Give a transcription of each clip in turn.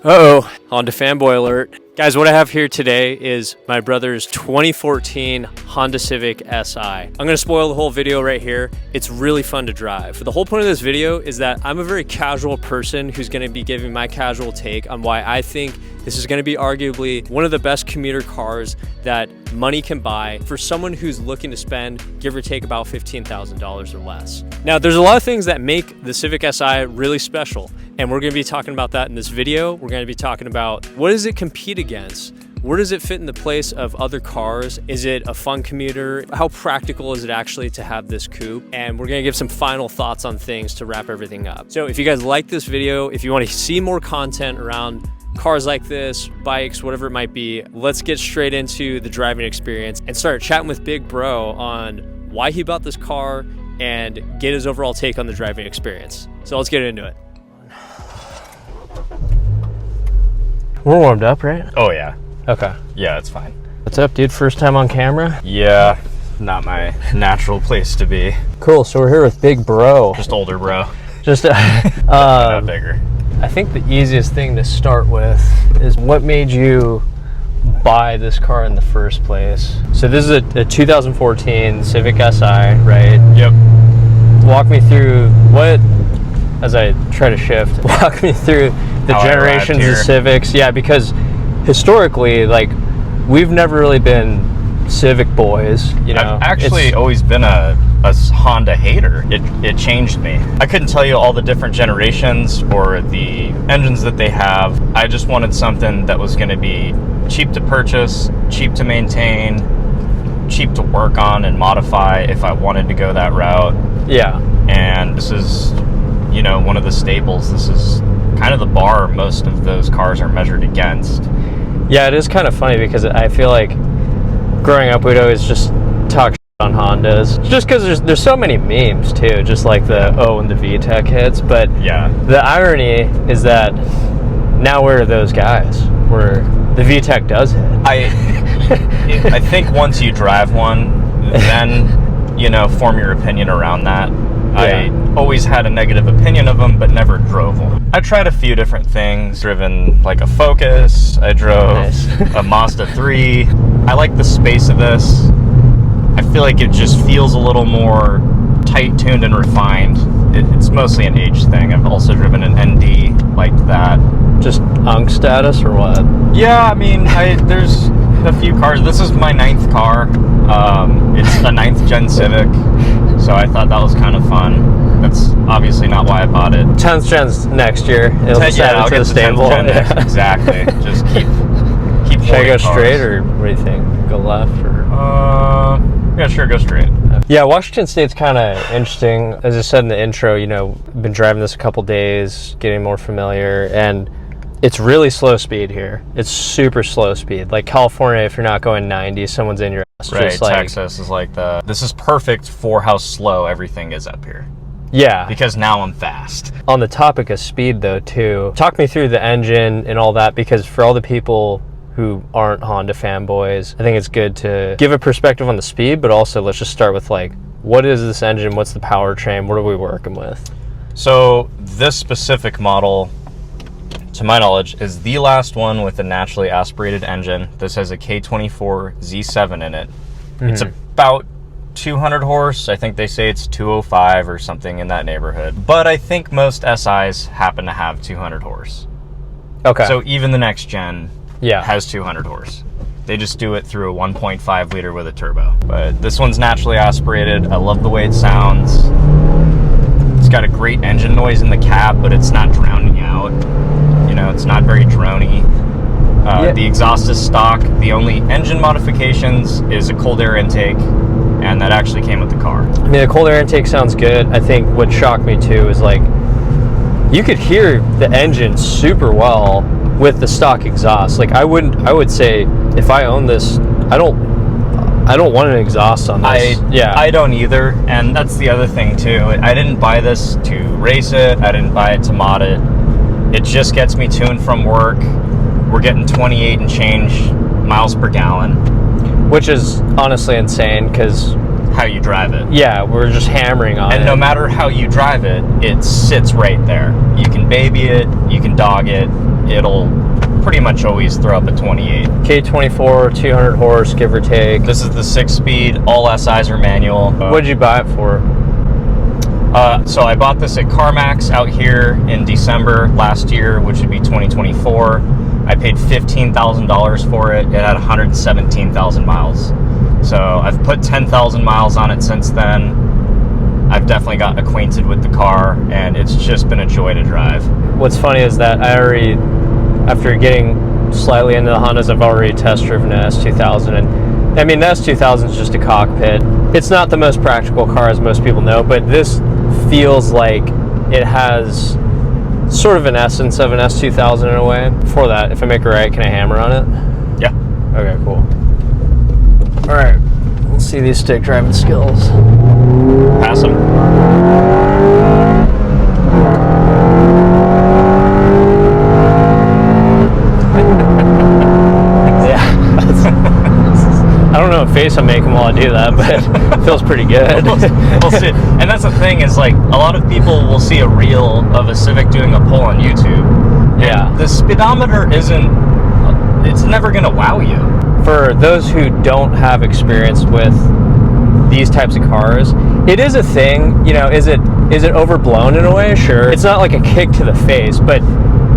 Uh-oh, Honda fanboy alert. Guys, what I have here today is my brother's 2014 Honda Civic Si. I'm gonna spoil the whole video right here. It's really fun to drive. The whole point of this video is that I'm a very casual person who's gonna be giving my casual take on why I think this is gonna be arguably one of the best commuter cars that money can buy for someone who's looking to spend, give or take, about $15,000 or less. Now, there's a lot of things that make the Civic Si really special, and we're gonna be talking about that in this video. We're gonna be talking about what does it compete against? Where does it fit in the place of other cars? Is it a fun commuter? How practical is it actually to have this coupe? And we're gonna give some final thoughts on things to wrap everything up. So if you guys like this video, if you wanna see more content around cars like this, bikes, whatever it might be, let's get straight into the driving experience and start chatting with Big Bro on why he bought this car and get his overall take on the driving experience. So let's get into it. We're warmed up, right? Oh yeah. Okay. Yeah, it's fine. What's up, dude? First time on camera? Yeah, not my natural place to be. Cool, so we're here with Big Bro. Just older bro. Just Not bigger. I think the easiest thing to start with is what made you buy this car in the first place. So this is a 2014 Civic Si, right? Yep. Walk me through what, as I try to shift, walk me through the How generations of Civics. Yeah, because historically, like, we've never really been Civic boys, you know. I've actually always been a Honda hater. It changed me. I couldn't tell you all the different generations or the engines that they have. I just wanted something that was going to be cheap to purchase, cheap to maintain, cheap to work on and modify if I wanted to go that route. Yeah. And this is, you know, one of the staples. This is kind of the bar most of those cars are measured against. Yeah, it is kind of funny because I feel like growing up we'd always just talk shit on Hondas, just because there's so many memes too, just like the and the VTEC hits. But yeah, the irony is that now we're those guys where the VTEC does hit. I think once you drive one, then, you know, form your opinion around that. Yeah. I always had a negative opinion of them, but never drove one. I tried a few different things, driven like a Focus. I drove a Mazda 3. I like the space of this. I feel like it just feels a little more tight-tuned and refined. It's mostly an age thing. I've also driven an ND like that. Just unk status or what? Yeah, I mean, there's a few cars. This is my 9th car. It's a 9th gen Civic, so I thought that was kind of fun. That's obviously not why I bought it. 10th gen's next year. It'll I'll get the stable. 10th gen next. Exactly. Just keep. Should I go straight, or what do you think? Go left, or? Yeah, sure, go straight. Yeah, Washington State's kind of interesting. As I said in the intro, you know, been driving this a couple days, getting more familiar, and it's really slow speed here. It's super slow speed. Like California, if you're not going 90, someone's in your ass. Right, just like, Texas is like this is perfect for how slow everything is up here. Yeah. Because now I'm fast. On the topic of speed though, too, talk me through the engine and all that, because for all the people who aren't Honda fanboys, I think it's good to give a perspective on the speed, but also let's just start with, like, what is this engine? What's the powertrain? What are we working with? So this specific model, to my knowledge, is the last one with a naturally aspirated engine. This has a K24 Z7 in it. Mm-hmm. It's about 200 horse. I think they say it's 205 or something in that neighborhood. But I think most SIs happen to have 200 horse. Okay. So even the next gen yeah, has 200 horse. They just do it through a 1.5 liter with a turbo. But this one's naturally aspirated. I love the way it sounds. It's got a great engine noise in the cab, but it's not drowning you out. You know, it's not very drony. The exhaust is stock. The only engine modifications is a cold air intake, and that actually came with the car. I mean, the cold air intake sounds good. I think what shocked me too is, like, you could hear the engine super well with the stock exhaust. Like, I would say if I own this, I don't want an exhaust on this. I don't either, and that's the other thing too. I didn't buy this to race it. I didn't buy it to mod it. It just gets me to and from work. We're getting 28 and change miles per gallon, which is honestly insane because how you drive it. Yeah, we're just hammering on it. And no matter how you drive it, it sits right there. You can baby it, you can dog it. it'll pretty much always throw up a 28. K24, 200 horse, give or take. This is the 6-speed, all SIs are manual. What'd you buy it for? So I bought this at CarMax out here in December last year, which would be 2024. I paid $15,000 for it. It had 117,000 miles. So I've put 10,000 miles on it since then. I've definitely got acquainted with the car, and it's just been a joy to drive. What's funny is that I already, after getting slightly into the Hondas, I've already test driven an S2000, and I mean, the S2000 is just a cockpit. It's not the most practical car, as most people know, but this feels like it has sort of an essence of an S2000 in a way. Before that, if I make a right, can I hammer on it? Yeah. Okay, cool. All right, let's see these stick driving skills. Pass them. I don't know what face I'm making while I do that, but it feels pretty good. We'll see. And that's the thing is, like, a lot of people will see a reel of a Civic doing a pull on YouTube. Yeah. The speedometer it's never going to wow you. For those who don't have experience with these types of cars, it is a thing, you know, is it overblown in a way? Sure. It's not like a kick to the face, but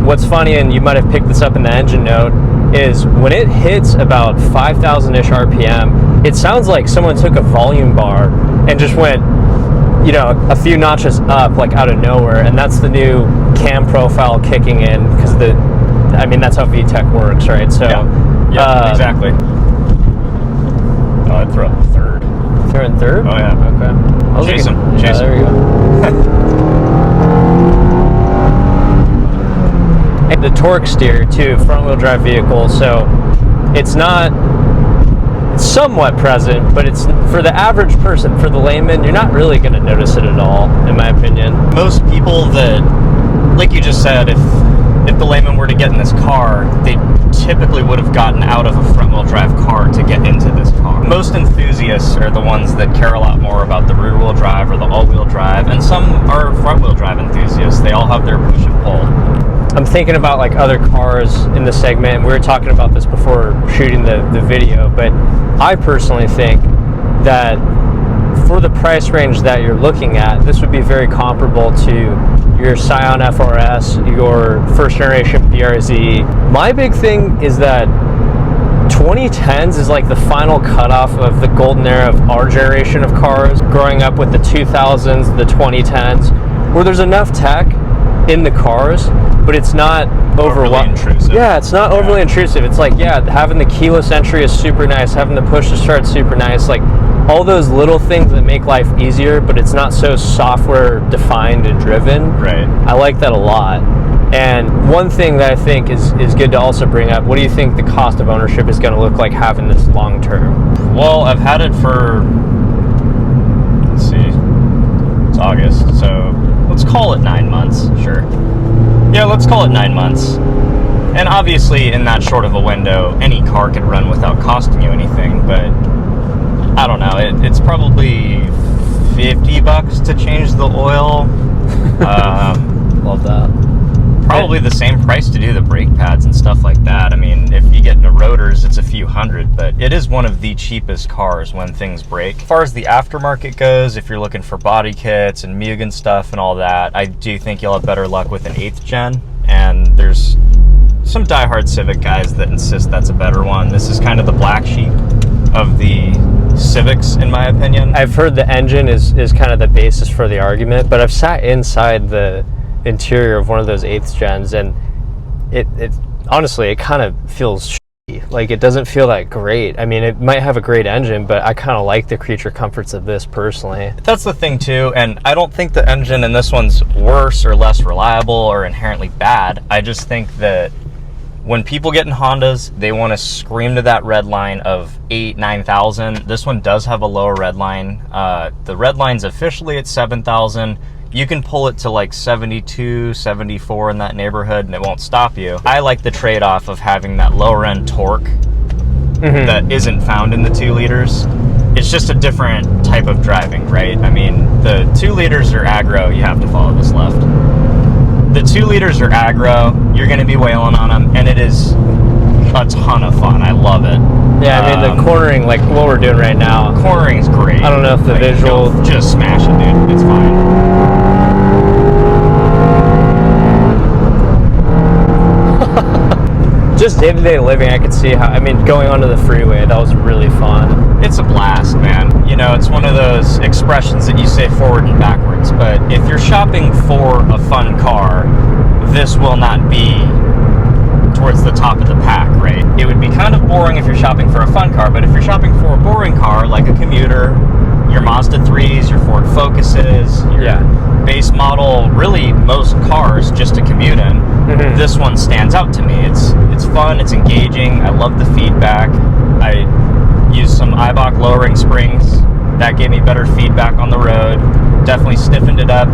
what's funny, and you might have picked this up in the engine note, is when it hits about 5,000-ish RPM, it sounds like someone took a volume bar and just went, you know, a few notches up, like out of nowhere, and that's the new cam profile kicking in, because I mean, that's how VTEC works, right? So, yeah, exactly. Oh, I'd throw up third. Throw in third? Oh, yeah. Okay. Chase him. Yeah, there we go. The torque steer too, front wheel drive vehicle, so it's not somewhat present, but it's for the average person, for the layman, you're not really going to notice it at all, in my opinion. Most people that, like you just said, if the layman were to get in this car, they typically would have gotten out of a front wheel drive car to get into this car. Most enthusiasts are the ones that care a lot more about the rear wheel drive or the all wheel drive, and some are front wheel drive enthusiasts. They all have their push and pull. I'm thinking about like other cars in the segment, and we were talking about this before shooting the video, but I personally think that for the price range that you're looking at, this would be very comparable to your Scion FRS, your first generation BRZ. My big thing is that 2010s is like the final cutoff of the golden era of our generation of cars, growing up with the 2000s, the 2010s, where there's enough tech in the cars, but it's not overly intrusive. Yeah, it's not overly intrusive. It's like, yeah, having the keyless entry is super nice, having the push to start super nice, like all those little things that make life easier, but it's not so software defined and driven. Right. I like that a lot. And one thing that I think is good to also bring up, what do you think the cost of ownership is going to look like having this long term? Well, I've had it for, let's see, it's August, so let's call it 9 months, sure. Yeah, let's call it 9 months. And obviously, in that short of a window, any car can run without costing you anything, but I don't know, it's probably $50 to change the oil. Love that. Probably the same price to do the brake pads and stuff like that. I mean, if you get into rotors, it's a few hundred, but it is one of the cheapest cars when things break. As far as the aftermarket goes, if you're looking for body kits and Mugen stuff and all that, I do think you'll have better luck with an 8th gen, and there's some diehard Civic guys that insist that's a better one. This is kind of the black sheep of the Civics, in my opinion. I've heard the engine is kind of the basis for the argument, but I've sat inside the interior of one of those 8th gens, and it honestly, it kind of feels shitty. Like, it doesn't feel that great. I mean, it might have a great engine, but I kind of like the creature comforts of this personally. That's the thing too, and I don't think the engine in this one's worse or less reliable or inherently bad. I just think that when people get in Hondas, they want to scream to that red line of 9,000. This one does have a lower red line. The red line's officially at 7,000. You can pull it to like 72, 74 in that neighborhood and it won't stop you. I like the trade-off of having that lower end torque that isn't found in the 2 liters. It's just a different type of driving, right? I mean, the 2 liters are aggro, you have to follow this left. The 2 liters are aggro. You're going to be wailing on them, and it is a ton of fun. I love it. Yeah, I mean, the cornering, like what we're doing right now. Cornering's great. I don't know if the visual... Just smash it, dude. It's fine. Just day-to-day living, I could see how, I mean, going onto the freeway, that was really fun. It's a blast, man. You know, it's one of those expressions that you say forward and backwards, but if you're shopping for a fun car, this will not be towards the top of the pack, right? It would be kind of boring if you're shopping for a fun car, but if you're shopping for a boring car, like a Commuter, your Mazda 3s, your Ford Focuses, your base model, really most cars just to commute in, this one stands out to me. It's fun, it's engaging, I love the feedback. I used some Eibach lowering springs. That gave me better feedback on the road. Definitely stiffened it up,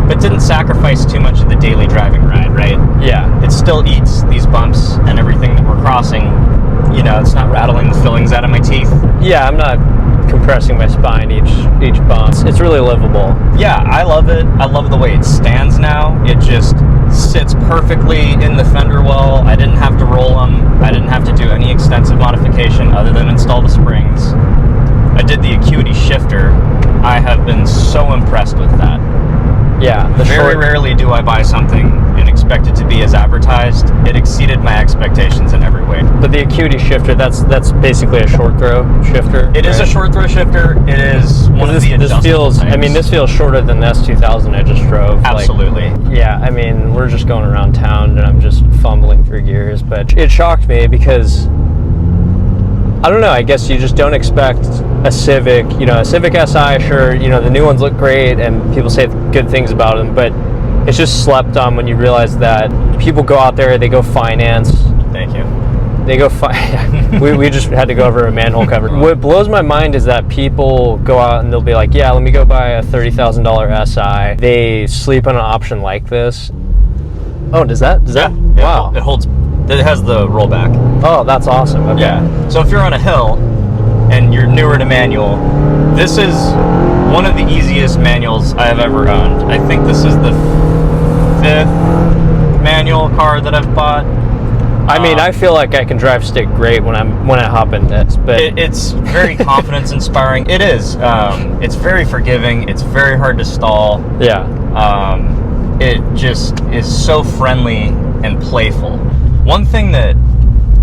but didn't sacrifice too much of the daily driving ride, right? Yeah. It still eats these bumps and everything that we're crossing. You know, it's not rattling the fillings out of my teeth. Yeah, I'm not compressing my spine each bump. It's really livable. Yeah, I love it. I love the way it stands now. It just sits perfectly in the fender well. I didn't have to roll them. I didn't have to do any extensive modification other than install the springs. I did the acuity shifter. I have been so impressed with that. Yeah. Very rarely do I buy something and expect it to be as advertised. It exceeded my expectations in every way. But the acuity shifter, that's basically a short throw shifter. It is a short throw shifter. It is one of the adjustable types. I mean, this feels shorter than the S2000 I just drove. Absolutely. Like, yeah, I mean, we're just going around town and I'm just fumbling through gears, but it shocked me because I don't know, I guess you just don't expect a Civic, you know, a Civic Si, sure, you know, the new ones look great and people say good things about them, but it's just slept on when you realize that people go out there, they go finance. Thank you. They go we just had to go over a manhole cover. What blows my mind is that people go out and they'll be like, yeah, let me go buy a $30,000 Si. They sleep on an option like this. Oh, does that? Wow. It holds. It has the rollback. Oh, that's awesome. Okay. Yeah. So if you're on a hill and you're newer to manual, this is one of the easiest manuals I have ever owned. I think this is the 5th manual car that I've bought. I mean, I feel like I can drive stick great when I hop in this, but it's very confidence inspiring. It is. It's very forgiving. It's very hard to stall. Yeah. It just is so friendly and playful. One thing that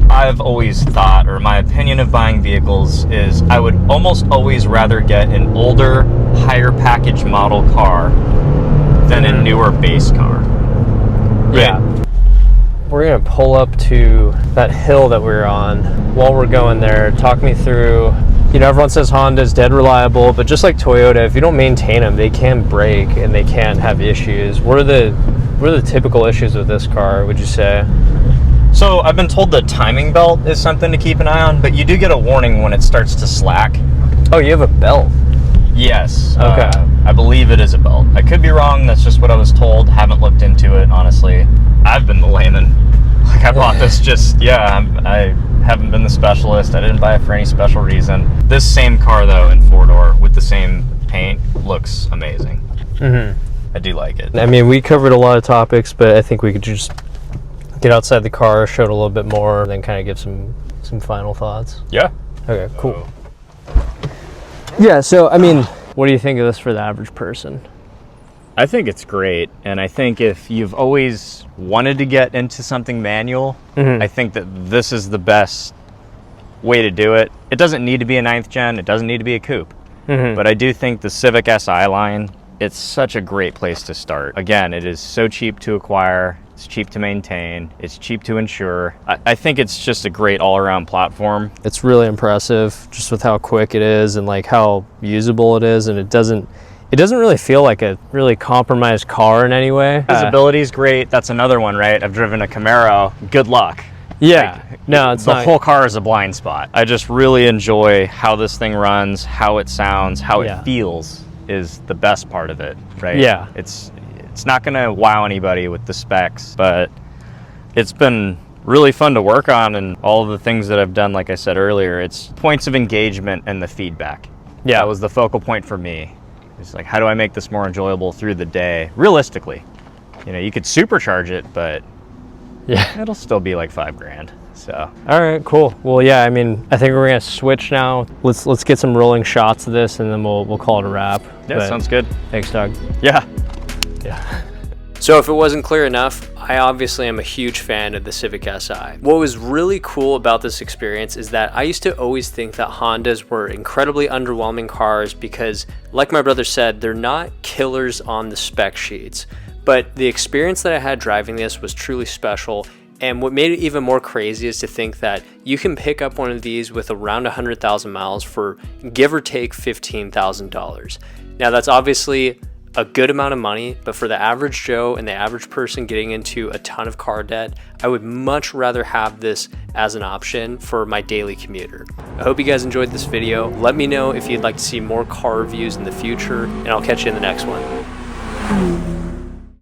I've always thought, or my opinion of buying vehicles, is I would almost always rather get an older, higher package model car than a newer base car. Right? Yeah. We're going to pull up to that hill that we're on. While we're going there, talk me through, you know, everyone says Honda's dead reliable, but just like Toyota, if you don't maintain them, they can break and they can have issues. What are the typical issues with this car, would you say? So I've been told the timing belt is something to keep an eye on, but you do get a warning when it starts to slack. Oh, you have a belt? Yes. Okay. I believe it is a belt. I could be wrong. That's just what I was told. Haven't looked into it, honestly. I've been the layman. Like, I bought this I haven't been the specialist. I didn't buy it for any special reason. This same car, though, in four-door with the same paint, looks amazing. Mm-hmm. I do like it. I mean, we covered a lot of topics, but I think we could just get outside the car, show it a little bit more, and then kind of give some final thoughts. Yeah. Okay, cool. Yeah, so, I mean, what do you think of this for the average person? I think it's great, and I think if you've always wanted to get into something manual, I think that this is the best way to do it. It doesn't need to be a 9th gen, it doesn't need to be a coupe, but I do think the Civic Si line, it's such a great place to start. Again, it is so cheap to acquire, it's cheap to maintain, it's cheap to insure. I think it's just a great all-around platform. It's really impressive just with how quick it is and like how usable it is, and it doesn't really feel like a really compromised car in any way. Visibility is great. That's another one, right? I've driven a Camaro. Good luck. Yeah. Like, no, it's the whole car is a blind spot. I just really enjoy how this thing runs, how it sounds, how it feels is the best part of it, right? Yeah. It's not going to wow anybody with the specs, but it's been really fun to work on, and all of the things that I've done, like I said earlier, it's points of engagement and the feedback. Yeah. That was the focal point for me. It's like, how do I make this more enjoyable through the day, realistically? You know, you could supercharge it, but yeah, it'll still be like $5,000. So all right, cool. Well, yeah, I mean, I think we're gonna switch now. Let's get some rolling shots of this, and then we'll call it a wrap. yeah, But sounds good. thanks, Doug. Yeah. So if it wasn't clear enough, I obviously am a huge fan of the Civic Si. What was really cool about this experience is that I used to always think that Hondas were incredibly underwhelming cars because, like my brother said, they're not killers on the spec sheets. But the experience that I had driving this was truly special. And what made it even more crazy is to think that you can pick up one of these with around 100,000 miles for give or take $15,000. Now that's obviously a good amount of money, but for the average Joe and the average person getting into a ton of car debt, I would much rather have this as an option for my daily commuter. I hope you guys enjoyed this video. Let me know if you'd like to see more car reviews in the future, and I'll catch you in the next one.